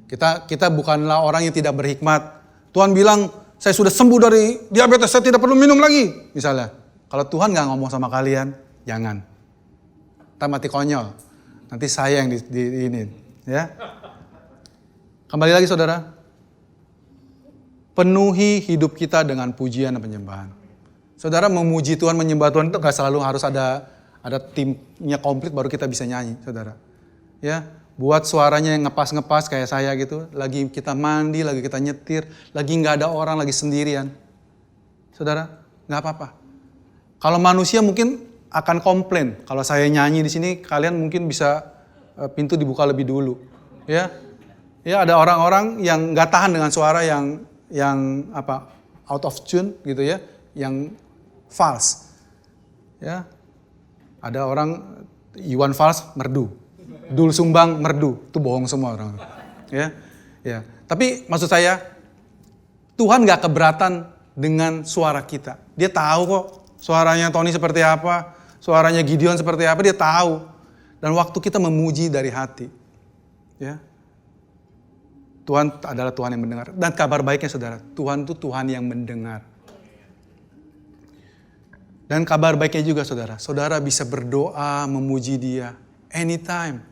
Kita bukanlah orang yang tidak berhikmat. Tuhan bilang, Saya sudah sembuh dari diabetes, saya tidak perlu minum lagi. Misalnya, kalau Tuhan nggak ngomong sama kalian, jangan. Kita mati konyol. Nanti saya yang ini, ya. Kembali lagi saudara. Penuhi hidup kita dengan pujian dan penyembahan. Saudara memuji Tuhan, menyembah Tuhan itu gak selalu harus ada timnya komplit baru kita bisa nyanyi, saudara. Ya, buat suaranya yang ngepas-ngepas kayak saya gitu. Lagi kita mandi, lagi kita nyetir, lagi nggak ada orang, lagi sendirian. Saudara, nggak apa-apa. Kalau manusia mungkin akan komplain. Kalau saya nyanyi di sini, kalian mungkin bisa pintu dibuka lebih dulu. Ya, ada orang-orang yang nggak tahan dengan suara yang out of tune gitu ya, yang false. Ya, ada orang Iwan false merdu, Dul Sumbang merdu, itu bohong semua orang. Ya. Tapi maksud saya, Tuhan nggak keberatan dengan suara kita. Dia tahu kok suaranya Tony seperti apa, suaranya Gideon seperti apa, dia tahu. Dan waktu kita memuji dari hati, ya, Tuhan adalah Tuhan yang mendengar. Dan kabar baiknya saudara, Tuhan itu Tuhan yang mendengar. Dan kabar baiknya juga saudara bisa berdoa memuji Dia anytime.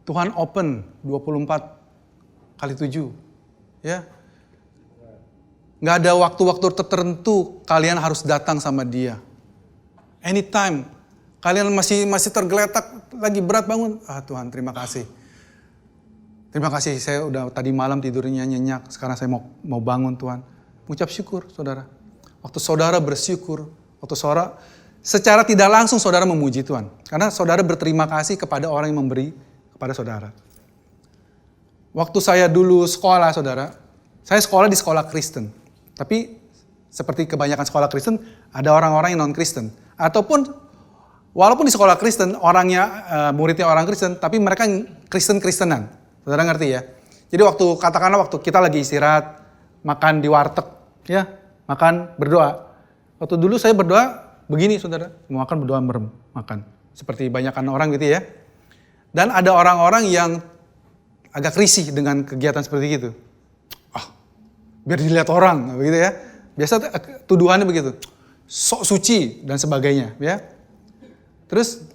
Tuhan open 24/7, ya. Nggak ada waktu-waktu tertentu kalian harus datang sama Dia. Anytime. Kalian masih tergeletak, lagi berat bangun. Tuhan terima kasih. Terima kasih, saya udah tadi malam tidurnya nyenyak. Sekarang saya mau bangun Tuhan. Mengucap syukur saudara. Waktu saudara bersyukur, waktu saudara secara tidak langsung saudara memuji Tuhan. Karena saudara berterima kasih kepada orang yang memberi kepada saudara. Waktu saya dulu sekolah saudara, saya sekolah di sekolah Kristen. Tapi seperti kebanyakan sekolah Kristen, ada orang-orang yang non-Kristen. Ataupun walaupun di sekolah Kristen, muridnya orang Kristen, tapi mereka Kristen-Kristenan. Saudara ngerti ya? Jadi katakanlah waktu kita lagi istirahat, makan di warteg, ya, makan, berdoa. Waktu dulu saya berdoa begini saudara, mau makan berdoa merem, makan. Seperti banyakan orang gitu ya. Dan ada orang-orang yang agak risih dengan kegiatan seperti itu. Biar dilihat orang, begitu ya. Biasa tuduhannya begitu. Sok suci dan sebagainya, ya. Terus,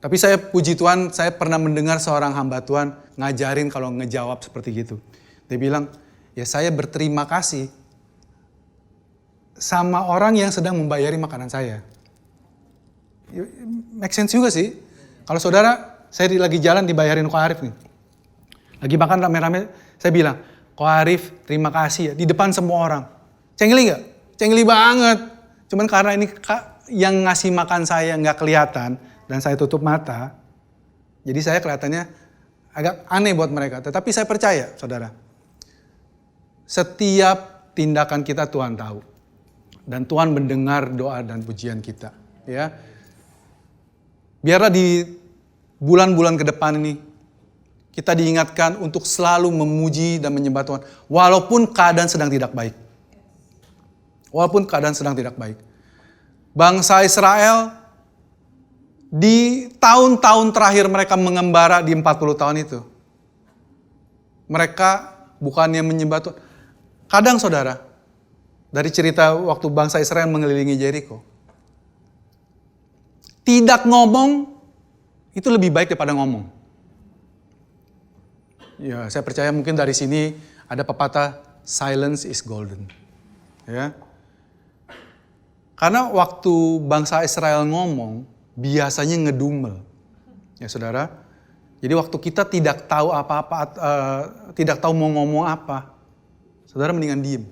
tapi saya puji Tuhan, saya pernah mendengar seorang hamba Tuhan ngajarin kalau ngejawab seperti gitu. Dia bilang, ya saya berterima kasih sama orang yang sedang membayari makanan saya. Make sense juga sih. Kalau saudara, saya lagi jalan dibayarin Ko Arif nih. Lagi makan rame-rame, saya bilang, Ko Arif terima kasih ya, di depan semua orang. Cengli gak? Cengli banget. Cuman karena ini yang ngasih makan saya gak kelihatan, dan saya tutup mata, jadi saya kelihatannya agak aneh buat mereka. Tetapi saya percaya, saudara, setiap tindakan kita Tuhan tahu. Dan Tuhan mendengar doa dan pujian kita. Ya. Biarlah di bulan-bulan ke depan ini, kita diingatkan untuk selalu memuji dan menyembah Tuhan. Walaupun keadaan sedang tidak baik. Walaupun keadaan sedang tidak baik. Bangsa Israel di tahun-tahun terakhir mereka mengembara di 40 tahun itu. Mereka bukannya menyembah Tuhan. Kadang saudara, dari cerita waktu bangsa Israel mengelilingi Jericho, tidak ngomong itu lebih baik daripada ngomong. Ya, saya percaya mungkin dari sini ada pepatah silence is golden. Ya. Karena waktu bangsa Israel ngomong, biasanya ngedumel. Ya saudara. Jadi waktu kita tidak tahu apa-apa, tidak tahu mau ngomong apa, saudara mendingan diem.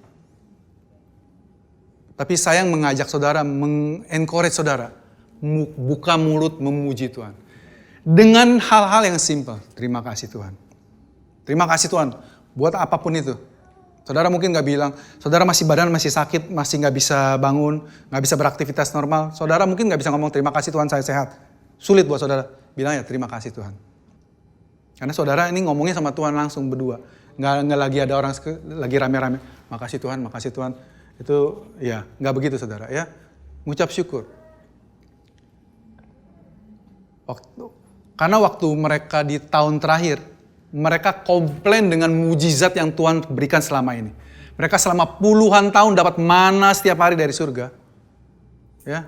Tapi saya mengajak saudara, mengencourage saudara, buka mulut memuji Tuhan. Dengan hal-hal yang simple. Terima kasih Tuhan. Terima kasih Tuhan buat apapun itu. Saudara mungkin gak bilang, saudara badan masih sakit, masih gak bisa bangun, gak bisa beraktivitas normal. Saudara mungkin gak bisa ngomong terima kasih Tuhan saya sehat. Sulit buat saudara. Bilang ya terima kasih Tuhan. Karena saudara ini ngomongnya sama Tuhan langsung berdua. Gak lagi ada orang lagi rame-rame. Makasih Tuhan. Itu ya gak begitu saudara ya. Ngucap syukur. Karena waktu mereka di tahun terakhir, mereka komplain dengan mujizat yang Tuhan berikan selama ini. Mereka selama puluhan tahun dapat mana setiap hari dari surga. Ya.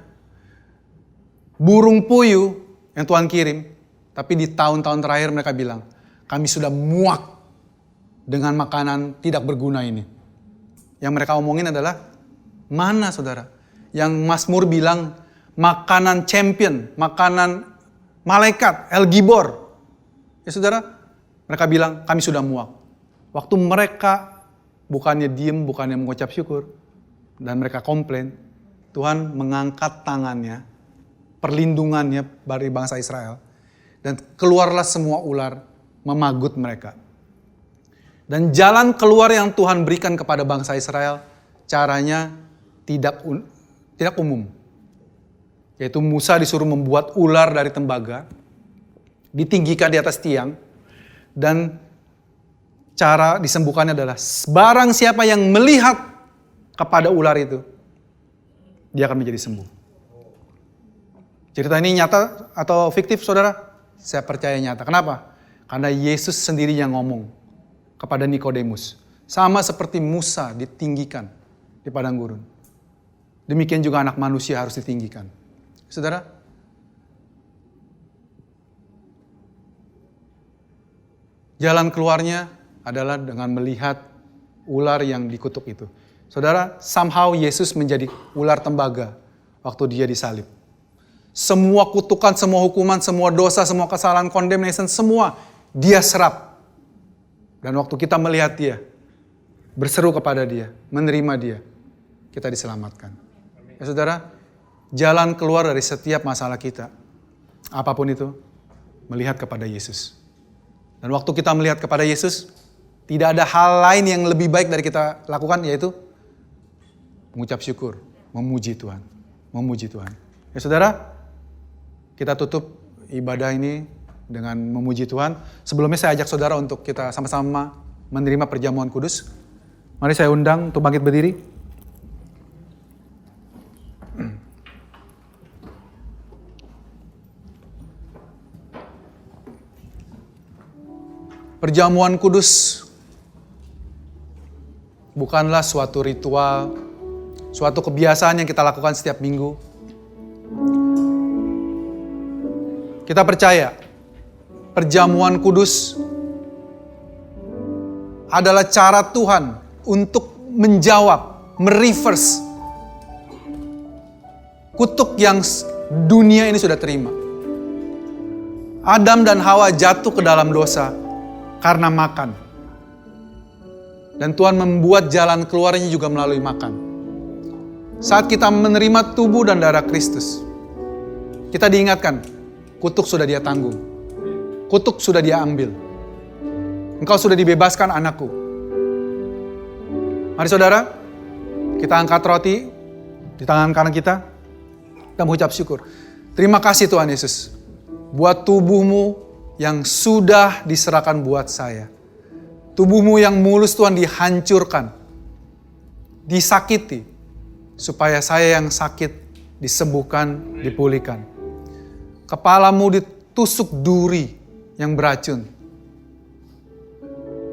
Burung puyuh yang Tuhan kirim, tapi di tahun-tahun terakhir mereka bilang, kami sudah muak dengan makanan tidak berguna ini. Yang mereka omongin adalah mana, saudara? Yang Mazmur bilang makanan champion, makanan malaikat, El Gibor. Ya saudara, mereka bilang kami sudah muak. Waktu mereka bukannya diem, bukannya mengucap syukur, dan mereka komplain, Tuhan mengangkat tangannya, perlindungannya dari bangsa Israel, dan keluarlah semua ular memagut mereka. Dan jalan keluar yang Tuhan berikan kepada bangsa Israel, caranya tidak umum. Yaitu Musa disuruh membuat ular dari tembaga, ditinggikan di atas tiang, dan cara disembuhkannya adalah barang siapa yang melihat kepada ular itu, dia akan menjadi sembuh. Cerita ini nyata atau fiktif, saudara? Saya percaya nyata. Kenapa? Karena Yesus sendiri yang ngomong kepada Nikodemus. Sama seperti Musa ditinggikan di padang gurun. Demikian juga anak manusia harus ditinggikan. Saudara, jalan keluarnya adalah dengan melihat ular yang dikutuk itu. Saudara, somehow Yesus menjadi ular tembaga waktu dia disalib. Semua kutukan, semua hukuman, semua dosa, semua kesalahan, condemnation, semua dia serap. Dan waktu kita melihat dia, berseru kepada dia, menerima dia, kita diselamatkan. Ya saudara, jalan keluar dari setiap masalah kita, apapun itu, melihat kepada Yesus. Dan waktu kita melihat kepada Yesus, tidak ada hal lain yang lebih baik dari kita lakukan, yaitu mengucap syukur, memuji Tuhan. Memuji Tuhan. Ya saudara, kita tutup ibadah ini dengan memuji Tuhan. Sebelumnya saya ajak saudara untuk kita sama-sama menerima perjamuan kudus. Mari saya undang untuk bangkit berdiri. Perjamuan kudus bukanlah suatu ritual, suatu kebiasaan yang kita lakukan setiap minggu. Kita percaya perjamuan kudus adalah cara Tuhan untuk menjawab, mereverse kutuk yang dunia ini sudah terima. Adam dan Hawa jatuh ke dalam dosa karena makan. Dan Tuhan membuat jalan keluarnya juga melalui makan. Saat kita menerima tubuh dan darah Kristus, kita diingatkan, kutuk sudah dia tanggung. Kutuk sudah dia ambil. Engkau sudah dibebaskan, anakku. Mari saudara, kita angkat roti di tangan kanan kita. Kita mengucap syukur. Terima kasih Tuhan Yesus, buat tubuhmu yang sudah diserahkan buat saya. Tubuhmu yang mulus Tuhan dihancurkan, disakiti, supaya saya yang sakit disembuhkan, dipulihkan. Kepalamu ditusuk duri yang beracun,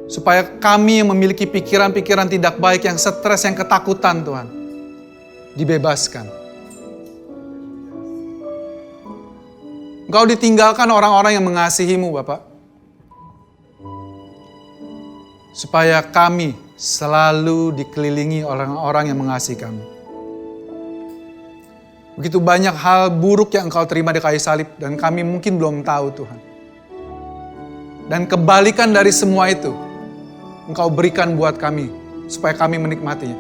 supaya kami yang memiliki pikiran-pikiran tidak baik, yang stres, yang ketakutan Tuhan, dibebaskan. Engkau ditinggalkan orang-orang yang mengasihimu, Bapak. Supaya kami selalu dikelilingi orang-orang yang mengasihi kami. Begitu banyak hal buruk yang Engkau terima di kayu salib, dan kami mungkin belum tahu, Tuhan. Dan kebalikan dari semua itu, Engkau berikan buat kami, supaya kami menikmatinya.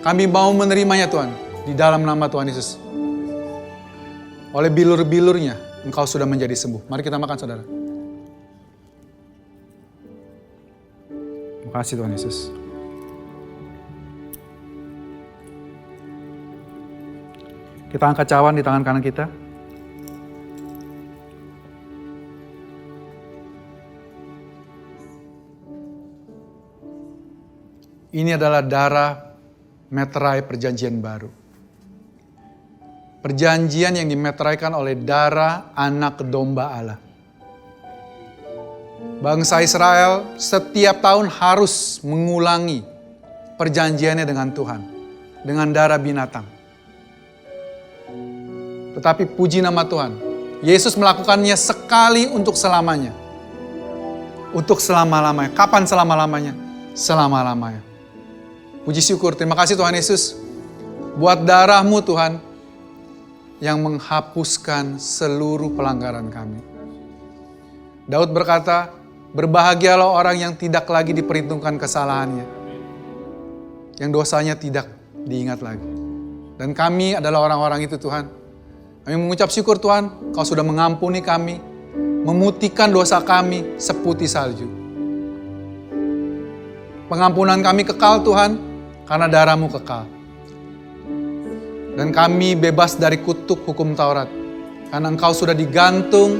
Kami mau menerimanya, Tuhan, di dalam nama Tuhan Yesus. Oleh bilur-bilurnya, Engkau sudah menjadi sembuh. Mari kita makan, saudara. Terima kasih Tuhan Yesus. Kita angkat cawan di tangan kanan kita. Ini adalah darah meterai perjanjian baru. Perjanjian yang dimeteraikan oleh darah anak domba Allah. Bangsa Israel setiap tahun harus mengulangi perjanjiannya dengan Tuhan, dengan darah binatang. Tetapi puji nama Tuhan, Yesus melakukannya sekali untuk selamanya. Untuk selama-lamanya. Kapan selama-lamanya? Selama-lamanya. Puji syukur, terima kasih Tuhan Yesus. Buat darah-Mu Tuhan, yang menghapuskan seluruh pelanggaran kami. Daud berkata, berbahagialah orang yang tidak lagi diperhitungkan kesalahannya. Yang dosanya tidak diingat lagi. Dan kami adalah orang-orang itu Tuhan. Kami mengucap syukur Tuhan, Kau sudah mengampuni kami, memutihkan dosa kami seputih salju. Pengampunan kami kekal Tuhan, karena darah-Mu kekal. Dan kami bebas dari kutuk hukum Taurat, karena Engkau sudah digantung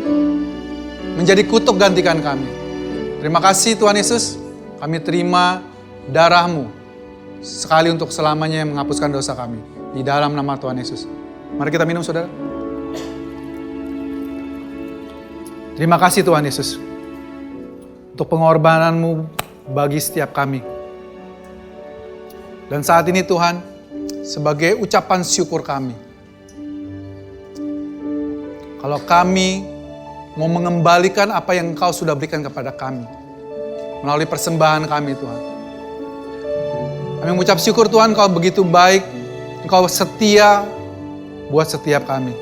menjadi kutuk gantikan kami. Terima kasih Tuhan Yesus, kami terima darah-Mu sekali untuk selamanya yang menghapuskan dosa kami. Di dalam nama Tuhan Yesus. Mari kita minum saudara. Terima kasih Tuhan Yesus untuk pengorbanan-Mu bagi setiap kami. Dan saat ini Tuhan, sebagai ucapan syukur kami, kalau kami mau mengembalikan apa yang Engkau sudah berikan kepada kami melalui persembahan kami Tuhan. Kami mengucap syukur Tuhan, Engkau begitu baik, Engkau setia buat setiap kami.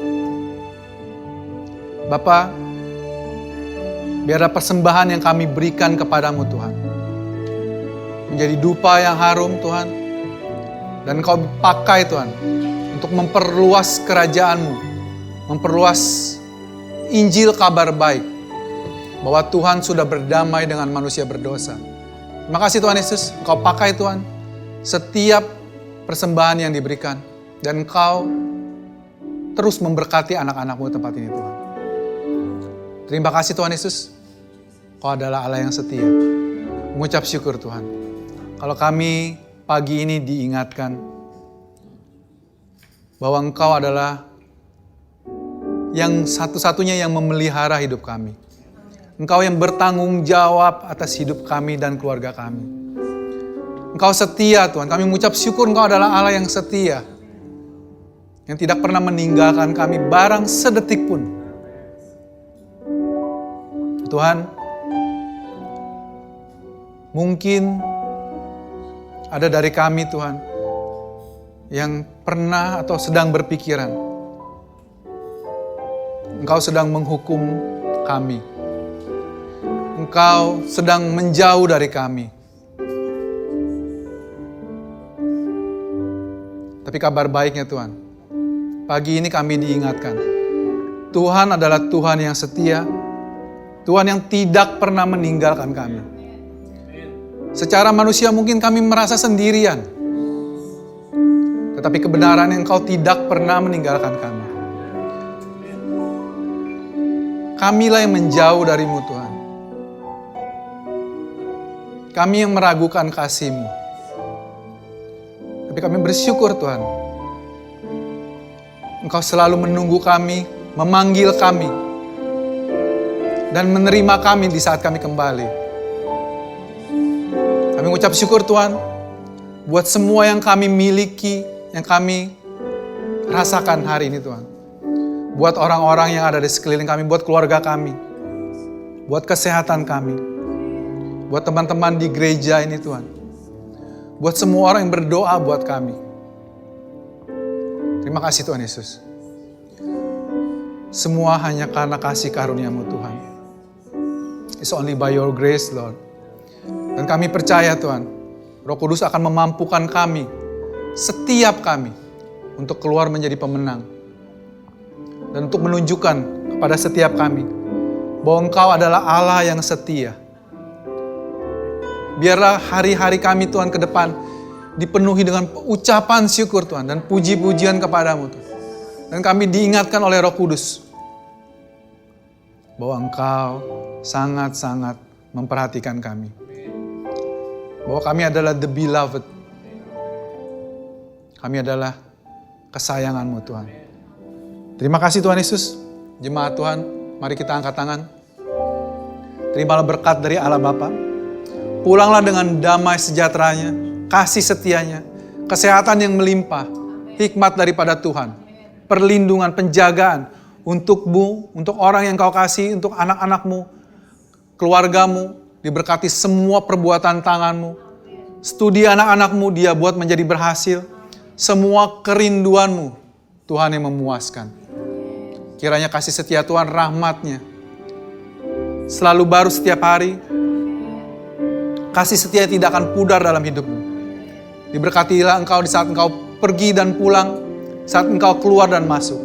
Bapa, biarlah persembahan yang kami berikan kepadamu Tuhan menjadi dupa yang harum Tuhan. Dan Engkau pakai Tuhan untuk memperluas kerajaan-Mu, memperluas Injil kabar baik bahwa Tuhan sudah berdamai dengan manusia berdosa. Terima kasih Tuhan Yesus, Engkau pakai Tuhan setiap persembahan yang diberikan dan Engkau terus memberkati anak-anak-Mu tempat ini Tuhan. Terima kasih Tuhan Yesus, Kau adalah Allah yang setia. Mengucap syukur Tuhan. Kalau kami pagi ini diingatkan bahwa Engkau adalah yang satu-satunya yang memelihara hidup kami. Engkau yang bertanggung jawab atas hidup kami dan keluarga kami. Engkau setia Tuhan. Kami mengucap syukur Engkau adalah Allah yang setia. Yang tidak pernah meninggalkan kami barang sedetik pun. Tuhan, mungkin ada dari kami Tuhan yang pernah atau sedang berpikiran Engkau sedang menghukum kami. Engkau sedang menjauh dari kami. Tapi kabar baiknya Tuhan, pagi ini kami diingatkan, Tuhan adalah Tuhan yang setia, Tuhan yang tidak pernah meninggalkan kami. Secara manusia mungkin kami merasa sendirian. Tetapi kebenaran yang Engkau tidak pernah meninggalkan kami. Kamilah yang menjauh dari-Mu Tuhan. Kami yang meragukan kasih-Mu. Tapi kami bersyukur Tuhan. Engkau selalu menunggu kami, memanggil kami, dan menerima kami di saat kami kembali. Kami mengucap syukur Tuhan, buat semua yang kami miliki, yang kami rasakan hari ini Tuhan. Buat orang-orang yang ada di sekeliling kami, buat keluarga kami, buat kesehatan kami, buat teman-teman di gereja ini Tuhan. Buat semua orang yang berdoa buat kami. Terima kasih Tuhan Yesus. Semua hanya karena kasih karunia-Mu Tuhan. It's only by your grace Lord. Dan kami percaya Tuhan, Roh Kudus akan memampukan kami, setiap kami, untuk keluar menjadi pemenang. Dan untuk menunjukkan kepada setiap kami, bahwa Engkau adalah Allah yang setia. Biarlah hari-hari kami Tuhan ke depan, dipenuhi dengan ucapan syukur Tuhan, dan puji-pujian kepadamu Tuhan. Dan kami diingatkan oleh Roh Kudus, bahwa Engkau sangat-sangat memperhatikan kami. Bahwa kami adalah the beloved. Kami adalah kesayangan-Mu Tuhan. Terima kasih Tuhan Yesus. Jemaat Tuhan, mari kita angkat tangan. Terimalah berkat dari Allah Bapa. Pulanglah dengan damai sejahteranya. kasih setianya, kesehatan yang melimpah, hikmat daripada Tuhan, perlindungan, penjagaan untukmu, untuk orang yang kau kasih, untuk anak-anakmu, keluargamu, diberkati semua perbuatan tanganmu. Studi anak-anakmu dia buat menjadi berhasil. Semua kerinduanmu Tuhan yang memuaskan. Kiranya kasih setia Tuhan, rahmat-Nya selalu baru setiap hari. Kasih setia tidak akan pudar dalam hidupmu. Diberkatilah engkau di saat engkau pergi dan pulang, saat engkau keluar dan masuk.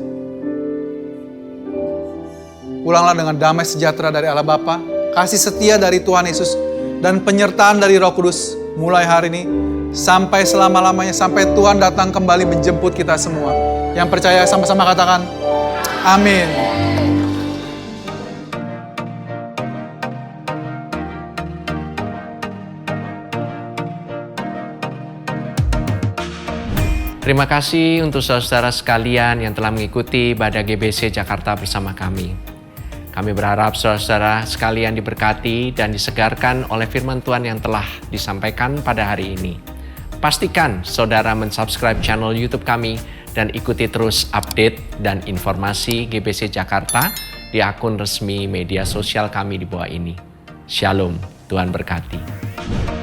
Pulanglah dengan damai sejahtera dari Allah Bapa, kasih setia dari Tuhan Yesus, dan penyertaan dari Roh Kudus mulai hari ini sampai selama-lamanya, sampai Tuhan datang kembali menjemput kita semua. Yang percaya sama-sama katakan, amin. Terima kasih untuk saudara sekalian yang telah mengikuti ibadah GBC Jakarta bersama kami. Kami berharap saudara sekalian diberkati dan disegarkan oleh firman Tuhan yang telah disampaikan pada hari ini. Pastikan saudara mensubscribe channel YouTube kami dan ikuti terus update dan informasi GBC Jakarta di akun resmi media sosial kami di bawah ini. Shalom, Tuhan berkati.